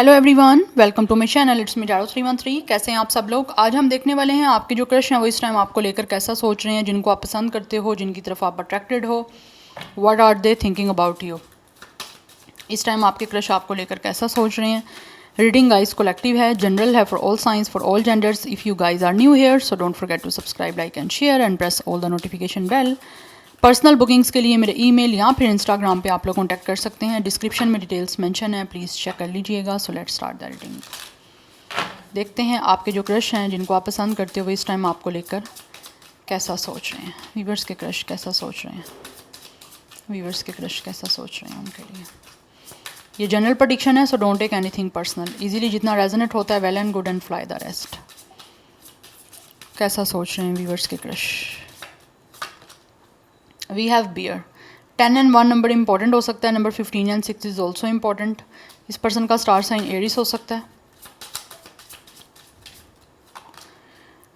Hello everyone, welcome to my channel. It's me Jaro 313। कैसे हैं आप सब लोग। आज हम देखने वाले हैं आपके जो क्रश हैं वो इस टाइम आपको लेकर कैसा सोच रहे हैं, जिनको आप पसंद करते हो, जिनकी तरफ आप अट्रैक्टेड हो। What are they thinking about you. इस टाइम आपके क्रश आपको लेकर कैसा सोच रहे हैं। रीडिंग गाइस कलेक्टिव है, जनरल है, for all signs, for all genders. If you guys are new here so don't forget to subscribe, like and share and press all the notification bell. Personal bookings के लिए मेरे email या फिर Instagram पे आप लोग contact कर सकते हैं। डिस्क्रिप्शन में डिटेल्स मेंशन है, प्लीज़ चेक कर लीजिएगा। So let's start the reading. देखते हैं आपके जो क्रश हैं, जिनको आप पसंद करते हो, इस टाइम आपको लेकर कैसा सोच रहे हैं। वीवर्स के क्रश कैसा सोच रहे हैं, वीवर्स के क्रश कैसा सोच रहे हैं उनके लिए। ये जनरल प्रेडिक्शन है, so don't take anything personal. Easily जितना रेजोनेट होता है well and good and fly the rest. कैसा सोच रहे हैं वीवर्स के crush. We have beer. 10 and 1 number important हो सकता है। Number 15 and 6 is also important. इस पर्सन का स्टार साइन एरिस हो सकता है।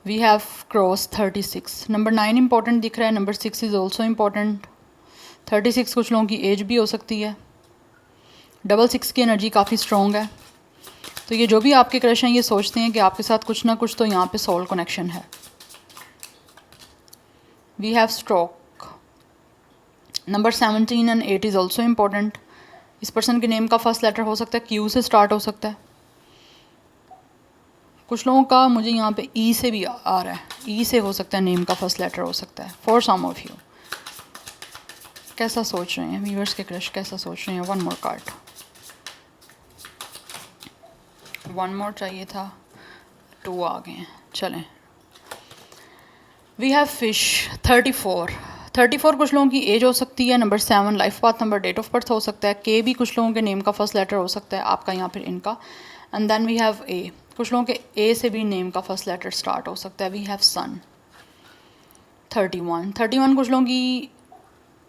We have cross 36। Number 9 important दिख रहा है। Number 6 is also important. 36 कुछ लोगों की एज भी हो सकती है। डबल 6 की एनर्जी काफ़ी स्ट्रॉन्ग है। तो ये जो भी आपके क्रश हैं ये सोचते हैं कि आपके साथ कुछ ना कुछ तो यहाँ पे सोल कनेक्शन है। We have stroke. Number 17 and 8 is also important. इस पर्सन के नेम का फर्स्ट लेटर हो सकता है क्यू से स्टार्ट हो सकता है। कुछ लोगों का मुझे यहाँ पे ई से भी आ रहा है। ई से हो सकता है नेम का फर्स्ट लेटर हो सकता है फॉर सम ऑफ यू। कैसा सोच रहे हैं व्यूअर्स के क्रश, कैसा सोच रहे हैं। One more card, one more चाहिए था, 2 आ गए हैं। चलें। We have fish. 34 कुछ लोगों की एज हो सकती है। Number 7 life path number, date of birth हो सकता है। के भी कुछ लोगों के नेम का फर्स्ट लेटर हो सकता है, आपका या फिर इनका। And then we have a. कुछ लोगों के ए से भी नेम का फर्स्ट लेटर स्टार्ट हो सकता है। वी हैव सन। 31 कुछ लोगों की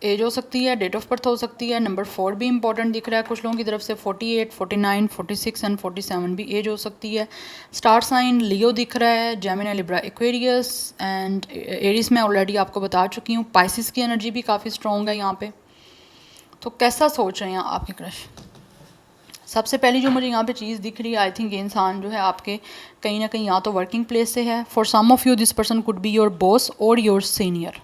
एज हो सकती है, डेट ऑफ बर्थ हो सकती है। नंबर 4 भी इंपॉर्टेंट दिख रहा है कुछ लोगों की तरफ से। 48, 49, 46 एंड 47 भी एज हो सकती है। स्टार साइन लियो दिख रहा है, Gemini, Libra, Aquarius and Aries में ऑलरेडी आपको बता चुकी हूँ। पाइसिस की एनर्जी भी काफ़ी स्ट्रॉन्ग है यहाँ पे। तो कैसा सोच रहे हैं आपके क्रश। सबसे पहली जो मुझे यहाँ पे चीज़ दिख रही है, आई थिंक ये इंसान जो है आपके कहीं ना कहीं या तो वर्किंग प्लेस से है। For some of you this person could be your boss और योर सीनियर,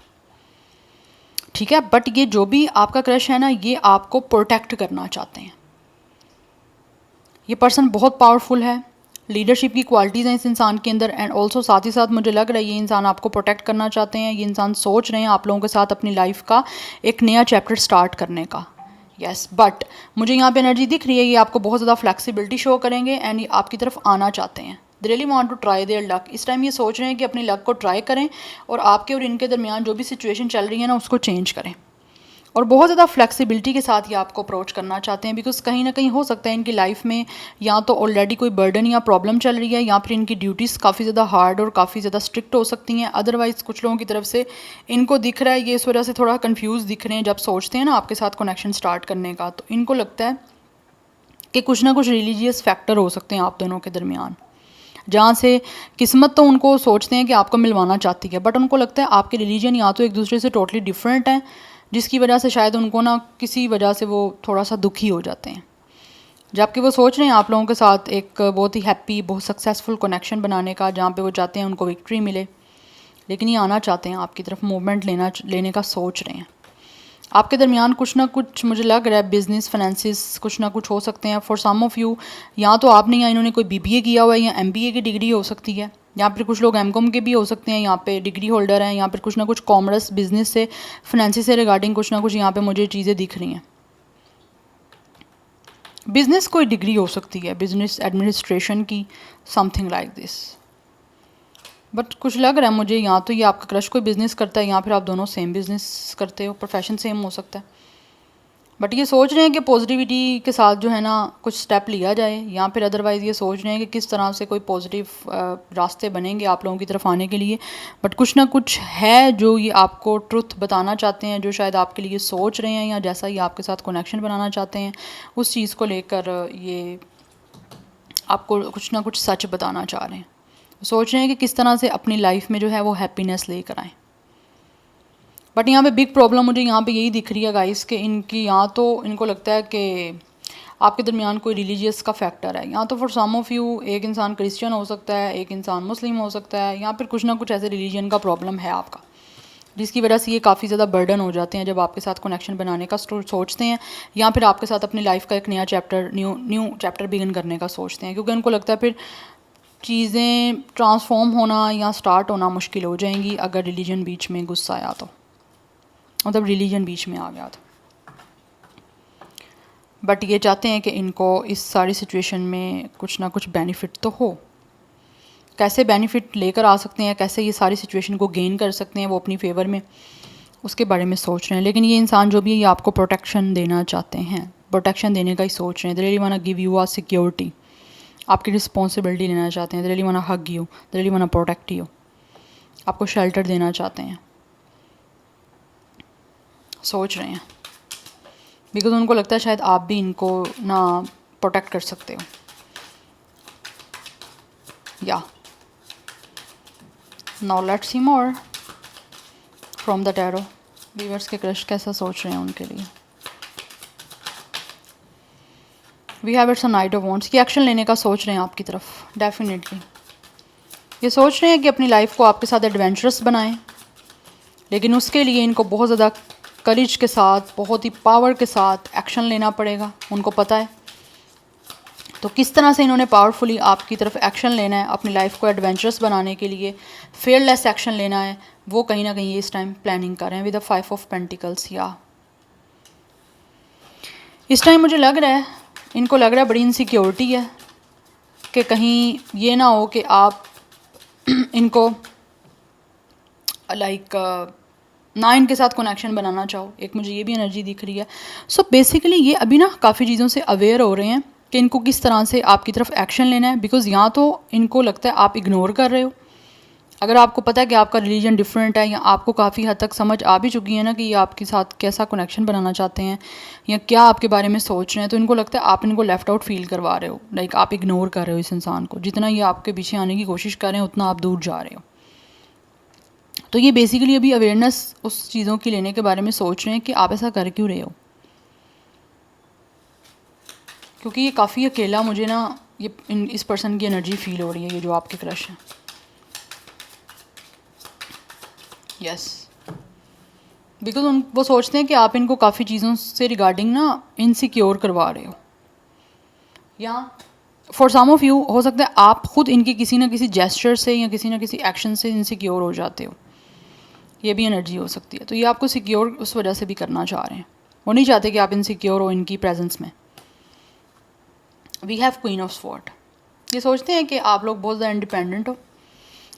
ठीक है। बट ये जो भी आपका क्रश है ना, ये आपको प्रोटेक्ट करना चाहते हैं। ये पर्सन बहुत पावरफुल है, लीडरशिप की क्वालिटीज़ हैं इस इंसान के अंदर। एंड ऑल्सो साथ ही साथ मुझे लग रहा है ये इंसान आपको प्रोटेक्ट करना चाहते हैं। ये इंसान सोच रहे हैं आप लोगों के साथ अपनी लाइफ का एक नया चैप्टर स्टार्ट करने का। यस, बट मुझे यहाँ पे एनर्जी दिख रही है ये आपको बहुत ज़्यादा फ्लेक्सिबिलिटी शो करेंगे एंड ये आपकी तरफ आना चाहते हैं। They really want to try their luck. इस टाइम ये सोच रहे हैं कि अपनी लक को ट्राई करें और आपके और इनके दरमियान जो भी सिचुएशन चल रही है ना उसको चेंज करें। और बहुत ज़्यादा फ्लेक्सिबिलिटी के साथ ये आपको अप्रोच करना चाहते हैं। बिकॉज कहीं ना कहीं हो सकता है इनकी लाइफ में या तो ऑलरेडी कोई बर्डन या प्रॉब्लम चल रही है, या फिर इनकी ड्यूटीज़ काफ़ी ज़्यादा हार्ड और काफ़ी ज़्यादा स्ट्रिक्ट हो सकती हैं। अदरवाइज़ कुछ लोगों की तरफ से इनको दिख रहा है ये इस वजह से थोड़ा कन्फ्यूज़ दिख रहे हैं जब सोचते हैं ना आपके साथ कनेक्शन स्टार्ट करने का। तो इनको लगता है कि कुछ ना कुछ रिलीजियस फैक्टर हो सकते हैं आप दोनों के दरमियान, जहाँ से किस्मत तो उनको सोचते हैं कि आपको मिलवाना चाहती है, बट उनको लगता है आपके रिलीजन या तो एक दूसरे से टोटली डिफरेंट हैं, जिसकी वजह से शायद उनको ना किसी वजह से वो थोड़ा सा दुखी हो जाते हैं। जबकि वो सोच रहे हैं आप लोगों के साथ एक बहुत ही हैप्पी, बहुत सक्सेसफुल कनेक्शन बनाने का, जहाँ पे वो चाहते हैं उनको विक्ट्री मिले। लेकिन ये आना चाहते हैं आपकी तरफ, मूवमेंट लेने का सोच रहे हैं। आपके दरमियान कुछ ना कुछ मुझे लग रहा है बिजनेस फाइनेंसिस कुछ ना कुछ हो सकते हैं। फॉर सम ऑफ यू या तो आपने या इन्होंने कोई बीबीए किया हुआ है या एमबीए की डिग्री हो सकती है, या फिर कुछ लोग एमकॉम के भी हो सकते हैं, यहाँ पे डिग्री होल्डर हैं, या फिर कुछ ना कुछ कॉमर्स बिजनेस से फाइनेंसिस से रिगार्डिंग कुछ ना कुछ यहाँ पे मुझे चीज़ें दिख रही हैं। बिजनेस कोई डिग्री हो सकती है, बिजनेस एडमिनिस्ट्रेशन की, समथिंग लाइक दिस। बट कुछ लग रहा है मुझे यहाँ तो ये आपका क्रश कोई बिज़नेस करता है या फिर आप दोनों सेम बिज़नेस करते हो, प्रोफेशन सेम हो सकता है। बट ये सोच रहे हैं कि पॉजिटिविटी के साथ जो है ना कुछ स्टेप लिया जाए, या फिर अदरवाइज़ ये सोच रहे हैं कि किस तरह से कोई पॉजिटिव रास्ते बनेंगे आप लोगों की तरफ आने के लिए। बट कुछ ना कुछ है जो ये आपको ट्रुथ बताना चाहते हैं, जो शायद आपके लिए सोच रहे हैं, या जैसा ये आपके साथ कनेक्शन बनाना चाहते हैं उस चीज़ को लेकर ये आपको कुछ ना कुछ सच बताना चाह रहे हैं। सोच रहे हैं कि किस तरह से अपनी लाइफ में जो है वो हैप्पीनेस लेकर आएँ। बट यहाँ पे बिग प्रॉब्लम मुझे यहाँ पे यही दिख रही है गाइस कि इनकी या तो इनको लगता है कि आपके दरमियान कोई रिलीजियस का फैक्टर है। यहाँ तो फॉर सम ऑफ़ यू एक इंसान क्रिश्चियन हो सकता है, एक इंसान मुस्लिम हो सकता है, या फिर कुछ ना कुछ ऐसे रिलीजन का प्रॉब्लम है आपका, जिसकी वजह से ये काफ़ी ज़्यादा बर्डन हो जाते हैं जब आपके साथ कनेक्शन बनाने का सोचते हैं, या फिर आपके साथ अपनी लाइफ का एक नया चैप्टर न्यू चैप्टर बिगिन करने का सोचते हैं, क्योंकि उनको लगता है फिर चीज़ें ट्रांसफॉर्म होना या स्टार्ट होना मुश्किल हो जाएंगी अगर रिलीजन बीच में गुस्सा आया तो, मतलब रिलीजन बीच में आ गया तो। बट ये चाहते हैं कि इनको इस सारी सिचुएशन में कुछ ना कुछ बेनिफिट तो हो। कैसे बेनिफिट लेकर आ सकते हैं, कैसे ये सारी सिचुएशन को गेन कर सकते हैं वो अपनी फेवर में, उसके बारे में सोच रहे हैं। लेकिन ये इंसान जो भी है ये आपको प्रोटेक्शन देना चाहते हैं, प्रोटेक्शन देने का ही सोच रहे हैं। They really want to give you a security, आपकी रिस्पॉन्सिबिलिटी लेना चाहते हैं। They really want to hug you, they really want to protect you, आपको शेल्टर देना चाहते हैं, सोच रहे हैं, बिकॉज उनको लगता है शायद आप भी इनको ना प्रोटेक्ट कर सकते हो। Yeah now let's see more from the tarot. Viewers के क्रश कैसा सोच रहे हैं उनके लिए। We have it's a knight of wands की एक्शन लेने का सोच रहे हैं आपकी तरफ। डेफिनेटली ये सोच रहे हैं कि अपनी लाइफ को आपके साथ एडवेंचरस बनाएं, लेकिन उसके लिए इनको बहुत ज़्यादा करेज के साथ, बहुत ही पावर के साथ एक्शन लेना पड़ेगा, उनको पता है। तो किस तरह से इन्होंने पावरफुली आपकी तरफ एक्शन लेना है, अपनी लाइफ को एडवेंचरस बनाने के लिए फेयरलेस एक्शन लेना है, वो कहीं ना कहीं इस टाइम प्लानिंग कर रहे हैं विद द 5 ऑफ पेंटिकल्स। या इस टाइम मुझे लग रहा है, इनको लग रहा है बड़ी इनसिक्योरिटी है कि कहीं ये ना हो कि आप इनको लाइक ना इनके साथ कनेक्शन बनाना चाहो। एक मुझे ये भी एनर्जी दिख रही है। सो बेसिकली ये अभी ना काफ़ी चीज़ों से अवेयर हो रहे हैं कि इनको किस तरह से आपकी तरफ एक्शन लेना है, बिकॉज़ यहाँ तो इनको लगता है आप इग्नोर कर रहे हो। अगर आपको पता है कि आपका रिलीजन डिफरेंट है, या आपको काफ़ी हद तक समझ आ भी चुकी है ना कि ये आपके साथ कैसा कनेक्शन बनाना चाहते हैं या क्या आपके बारे में सोच रहे हैं, तो इनको लगता है आप इनको लेफ़्ट आउट फील करवा रहे हो, लाइक आप इग्नोर कर रहे हो इस इंसान को। जितना ये आपके पीछे आने की कोशिश कर रहे हैं उतना आप दूर जा रहे हो। तो ये बेसिकली अभी अवेयरनेस उस चीज़ों की लेने के बारे में सोच रहे हैं कि आप ऐसा कर क्यों रहे हो, क्योंकि ये काफ़ी अकेला मुझे ना ये इस पर्सन की एनर्जी फील हो रही है, ये जो आपके क्रश है। यस, बिकॉज वो सोचते हैं कि आप इनको काफ़ी चीज़ों से रिगार्डिंग ना इनसिक्योर करवा रहे हो, या फॉर सम ऑफ यू हो सकता है आप खुद इनकी किसी ना किसी जेस्चर से या किसी ना किसी एक्शन से इनसिक्योर हो जाते हो। ये भी एनर्जी हो सकती है। तो ये आपको सिक्योर उस वजह से भी करना चाह रहे हैं, वो नहीं चाहते कि आप इनसिक्योर हो इनकी प्रेजेंस में। We have queen of sword. ये सोचते हैं कि आप लोग बहुत ज़्यादा इंडिपेंडेंट हो।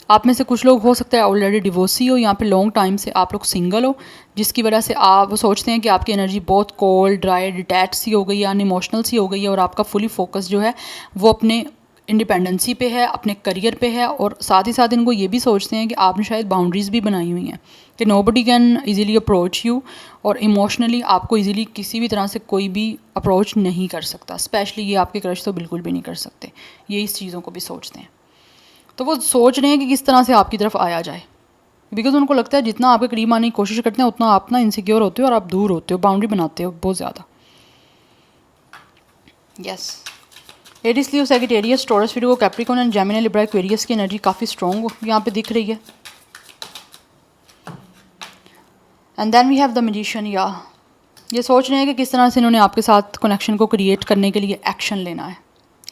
आप में से कुछ लोग हो सकता है ऑलरेडी डिवोर्सी हो, यहाँ पे लॉन्ग टाइम से आप लोग सिंगल हो, जिसकी वजह से आप सोचते हैं कि आपकी एनर्जी बहुत कोल्ड, ड्राई, डिटैच सी हो गई है, अनइमोशनल सी हो गई है, और आपका फुली फोकस जो है वो अपने इंडिपेंडेंसी पे है, अपने करियर पे है। और साथ ही साथ इनको ये भी सोचते हैं कि आपने शायद बाउंड्रीज़ भी बनाई हुई हैं कि nobody can easily approach you, और इमोशनली आपको ईज़िली किसी भी तरह से कोई भी अप्रोच नहीं कर सकता। स्पेशली ये आपके क्रश तो बिल्कुल भी नहीं कर सकते। ये इस चीज़ों को भी सोचते हैं। तो वो सोच रहे हैं कि किस तरह से आपकी तरफ आया जाए, बिकॉज उनको लगता है जितना आपके करीब आने की कोशिश करते हैं उतना आप ना इनसिक्योर होते हो और आप दूर होते हो, बाउंड्री बनाते हो बहुत ज़्यादा। Yes, Aries, Leo, Sagittarius, Taurus, Virgo, Capricorn and Gemini, Libra, Aquarius की एनर्जी काफ़ी स्ट्रॉन्ग यहाँ पे दिख रही है। And then we have the magician. Yeah ये सोच रहे हैं कि किस तरह से इन्होंने आपके साथ कनेक्शन को क्रिएट करने के लिए एक्शन लेना है,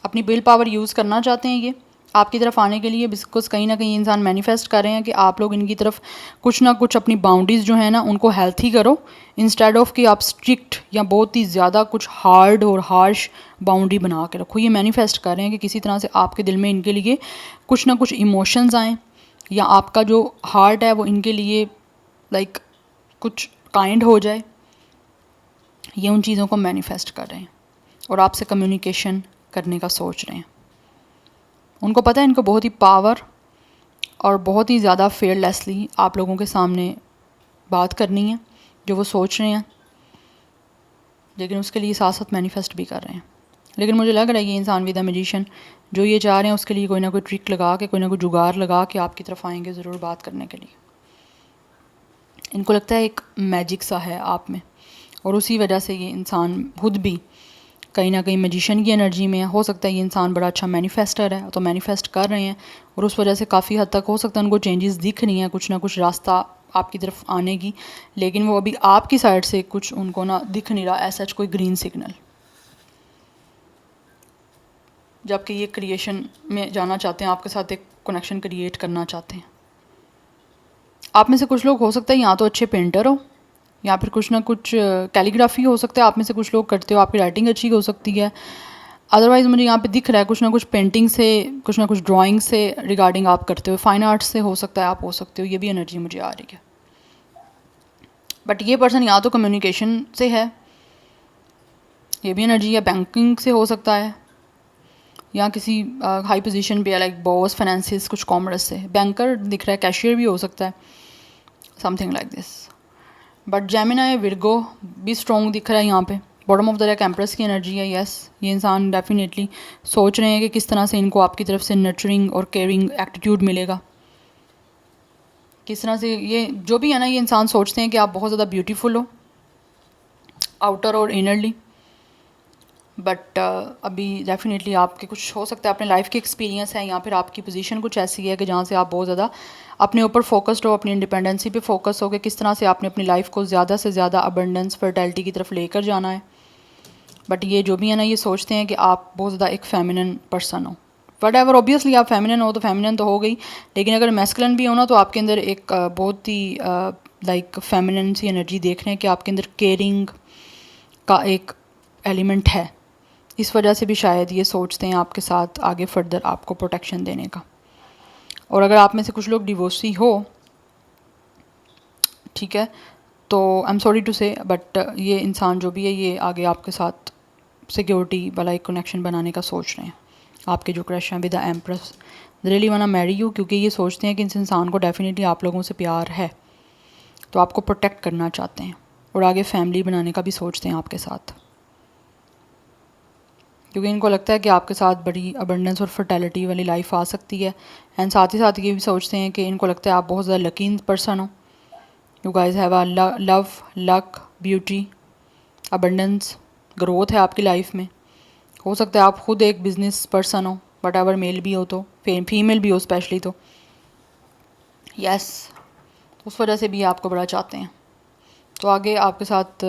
अपनी विल पावर यूज़ करना चाहते हैं ये आपकी तरफ आने के लिए। बिकॉज कहीं ना कहीं इंसान मैनिफेस्ट कर रहे हैं कि आप लोग इनकी तरफ कुछ ना कुछ अपनी बाउंड्रीज़ जो है ना उनको हेल्थी करो, इंस्टेड ऑफ कि आप स्ट्रिक्ट या बहुत ही ज़्यादा कुछ हार्ड और हार्श बाउंड्री बना के रखो। ये मैनिफेस्ट कर रहे हैं कि किसी तरह से आपके दिल में इनके लिए कुछ ना कुछ इमोशंस आएँ, या आपका जो हार्ट है वो इनके लिए लाइक कुछ काइंड हो जाए। ये उन चीज़ों को मैनिफेस्ट कर रहे हैं और आपसे कम्युनिकेशन करने का सोच रहे हैं। उनको पता है इनको बहुत ही पावर और बहुत ही ज़्यादा फेयरलेसली आप लोगों के सामने बात करनी है जो वो सोच रहे हैं, लेकिन उसके लिए साथ साथ मैनिफेस्ट भी कर रहे हैं। लेकिन मुझे लग रहा है ये इंसान विद द मैजिशियन जो ये चाह रहे हैं उसके लिए कोई ना कोई ट्रिक लगा के, कोई ना कोई जुगाड़ लगा के आपकी तरफ आएंगे ज़रूर बात करने के लिए। इनको लगता है एक मैजिक सा है आप में, और उसी वजह से ये इंसान खुद भी कहीं ना कहीं मैजिशियन की एनर्जी में है। हो सकता है ये इंसान बड़ा अच्छा मैनिफेस्टर है, तो मैनिफेस्ट कर रहे हैं और उस वजह से काफ़ी हद तक हो सकता है उनको चेंजेस दिख रही हैं, कुछ ना कुछ रास्ता आपकी तरफ आने की, लेकिन वो अभी आपकी साइड से कुछ उनको ना दिख नहीं रहा ऐसा कोई ग्रीन सिग्नल, जबकि ये क्रिएशन में जाना चाहते हैं, आपके साथ एक कनेक्शन क्रिएट करना चाहते हैं। आप में से कुछ लोग हो सकता है या तो अच्छे पेंटर हो या फिर कुछ ना कुछ कैलीग्राफी हो सकता है, आप में से कुछ लोग करते हो, आपकी राइटिंग अच्छी हो सकती है। अदरवाइज़ मुझे यहाँ पे दिख रहा है कुछ ना कुछ पेंटिंग से, कुछ ना कुछ ड्राइंग से रिगार्डिंग आप करते हो, फाइन आर्ट्स से हो सकता है आप हो सकते हो, ये भी एनर्जी मुझे आ रही है। बट ये पर्सन या तो कम्युनिकेशन से है, ये भी एनर्जी है, बैंकिंग से हो सकता है, या किसी हाई पोजीशन पे लाइक बॉस, फाइनेंसिस, कुछ कॉमर्स से, बैंकर दिख रहा है, कैशियर भी हो सकता है, something like this. But Gemini Virgo भी स्ट्रॉन्ग दिख रहा है यहाँ पे। Bottom of the deck empress की एनर्जी है। यस, ये इंसान डेफिनेटली सोच रहे हैं कि किस तरह से इनको आपकी तरफ से नर्चरिंग और केयरिंग एटीट्यूड मिलेगा, किस तरह से ये जो भी है ना, ये इंसान सोचते हैं कि आप बहुत ज़्यादा ब्यूटीफुल हो आउटर और इनरली। बट अभी डेफिनेटली आपके कुछ हो सकता है अपने लाइफ के एक्सपीरियंस है या फिर आपकी पोजीशन कुछ ऐसी है कि जहाँ से आप बहुत ज़्यादा अपने ऊपर फोकस्ड हो, अपनी इंडिपेंडेंसी पे फोकस हो कि किस तरह से आपने अपनी लाइफ को ज़्यादा से ज़्यादा अबंडेंस, फर्टिलिटी की तरफ लेकर जाना है। बट ये जो भी है ना, ये सोचते हैं कि आप बहुत ज़्यादा एक फेमिनिन पर्सन हो। वट एवर, ऑब्वियसली आप फेमिनिन हो तो फेमिनिन तो हो गई, लेकिन अगर मैस्कुलिन भी हो ना तो आपके अंदर एक बहुत ही लाइक फेमिनिन सी एनर्जी देख रहे हैं कि आपके अंदर केयरिंग का एक एलिमेंट है। इस वजह से भी शायद ये सोचते हैं आपके साथ आगे फर्दर आपको प्रोटेक्शन देने का। और अगर आप में से कुछ लोग डिवोर्सी हो, ठीक है, तो आई एम सॉरी टू से, बट ये इंसान जो भी है ये आगे आपके साथ सिक्योरिटी वाला एक कनेक्शन बनाने का सोच रहे हैं। आपके जो क्रश हैं विद द एम्प्रेस, रियली वाना मैरी यू, क्योंकि ये सोचते हैं कि इस इंसान को डेफिनेटली आप लोगों से प्यार है, तो आपको प्रोटेक्ट करना चाहते हैं और आगे फैमिली बनाने का भी सोचते हैं आपके साथ, क्योंकि इनको लगता है कि आपके साथ बड़ी अबंडेंस और फर्टिलिटी वाली लाइफ आ सकती है। एंड साथ ही साथ ये भी सोचते हैं कि इनको लगता है आप बहुत ज़्यादा लकी पर्सन हो। You guys have a love, luck, beauty, abundance, growth है आपकी लाइफ में। हो सकता है आप खुद एक बिजनेस पर्सन हो, बट एवर मेल भी हो तो, फीमेल भी हो स्पेशली तो, यस, उस वजह से भी आपको बड़ा चाहते हैं, तो आगे आपके साथ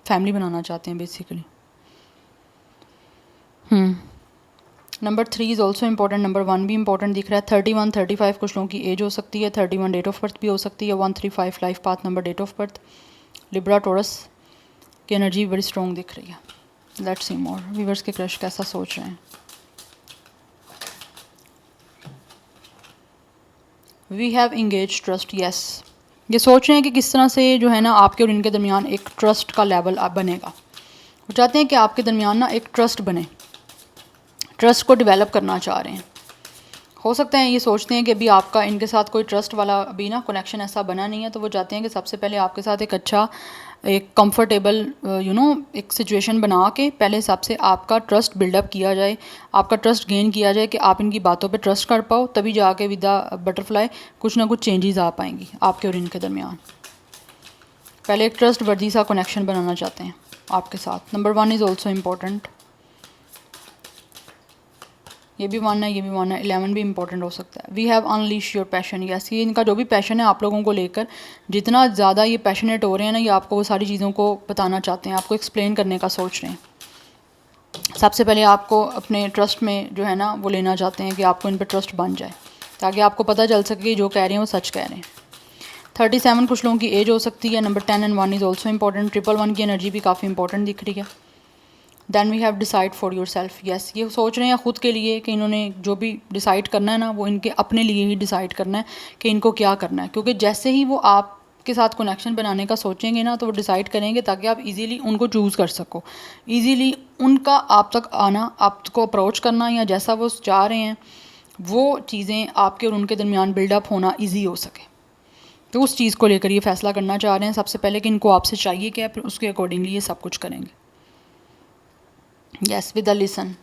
फैमिली बनाना चाहते हैं basically. Number 3 is also important, number 1 भी इंपॉर्टेंट दिख रहा है। 31, 35 कुछ लोगों की एज हो सकती है, 31 डेट ऑफ बर्थ भी हो सकती है, 135 life path number, date of birth. Libra Taurus की एनर्जी बड़ी स्ट्रॉन्ग दिख रही है। लेट्स सी मोर, व्यूअर्स के क्रश कैसा सोच रहे हैं। We have engage trust, yes, ये सोच रहे हैं कि किस तरह से जो है ना आपके और इनके दरमियान एक ट्रस्ट का लेवल बनेगा। वो चाहते हैं कि आपके दरमियान ना एक ट्रस्ट बने, ट्रस्ट को डेवलप करना चाह रहे हैं। हो सकता है ये सोचते हैं कि अभी आपका इनके साथ कोई ट्रस्ट वाला अभी ना कनेक्शन ऐसा बना नहीं है, तो वो चाहते हैं कि सबसे पहले आपके साथ एक अच्छा, एक कंफर्टेबल एक सिचुएशन बना के पहले सबसे आपका ट्रस्ट बिल्डअप किया जाए, आपका ट्रस्ट गेन किया जाए कि आप इनकी बातों पे ट्रस्ट कर पाओ, तभी जाके विद द बटरफ्लाई कुछ ना कुछ चेंजेस आ पाएंगी आपके और इनके दरमियान। पहले एक ट्रस्ट वर्दी सा कनेक्शन बनाना चाहते हैं आपके साथ। नंबर 1 इज़ ऑल्सो इम्पोर्टेंट, ये भी 1 है, ये भी 1 है, 11 भी इंपॉर्टेंट हो सकता है। We have unleash your passion, yes, ये इनका जो भी पैशन है आप लोगों को लेकर, जितना ज़्यादा ये पैशनेट हो रहे हैं ना, ये आपको वो सारी चीज़ों को बताना चाहते हैं, आपको एक्सप्लेन करने का सोच रहे हैं। सबसे पहले आपको अपने ट्रस्ट में जो है ना वो लेना चाहते हैं कि आपको इन पर ट्रस्ट बन जाए, ताकि आपको पता चल सके कि जो कह रहे हैं वो सच कह रहे हैं। 37 कुछ लोगों की एज हो सकती है। Number 10 and 1 is also important. 111 की एनर्जी भी काफ़ी इंपॉर्टेंट दिख रही है। Then we have decide for yourself, yes, ये सोच रहे हैं ख़ुद के लिए कि इन्होंने जो भी डिसाइड करना है ना वो इनके अपने लिए ही डिसाइड करना है कि इनको क्या करना है, क्योंकि जैसे ही वो आपके साथ कनेक्शन बनाने का सोचेंगे ना तो वो डिसाइड करेंगे ताकि आप इजीली उनको चूज़ कर सको, इजीली उनका आप तक आना, आपको अप्रोच करना या जैसा वो चाह रहे हैं वो चीज़ें आपके और उनके दरमियान बिल्डअप होना ईजी हो सके। तो उस चीज़ को लेकर ये फ़ैसला करना चाह रहे हैं सबसे पहले कि इनको आपसे चाहिए क्या, फिर उसके अकॉर्डिंगली ये सब कुछ करेंगे। Yes, with a listen,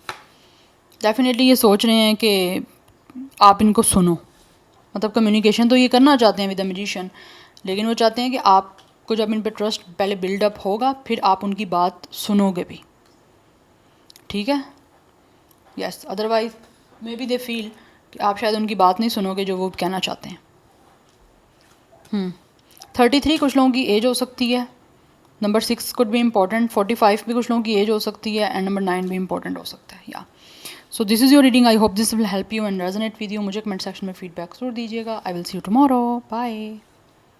definitely ये सोच रहे हैं कि आप इनको सुनो, मतलब कम्युनिकेशन तो ये करना चाहते हैं विद द मैजिशियन, लेकिन वो चाहते हैं कि आपको जब इन पे ट्रस्ट पहले बिल्डअप होगा फिर आप उनकी बात सुनोगे भी। ठीक है, yes. Otherwise may be they feel कि आप शायद उनकी बात नहीं सुनोगे जो वो कहना चाहते हैं। 33 कुछ लोगों की एज हो सकती है, नंबर 6 कुड बी इम्पॉर्टेंट, 45 भी कुछ लोगों की एज हो सकती है, एंड नंबर 9 भी इम्पॉर्टेंट हो सकता है। Yeah so this is your reading, I hope this will help you and resonate with you. मुझे कमेंट सेक्शन में फीडबैक जरूर दीजिएगा। I will see you tomorrow, bye.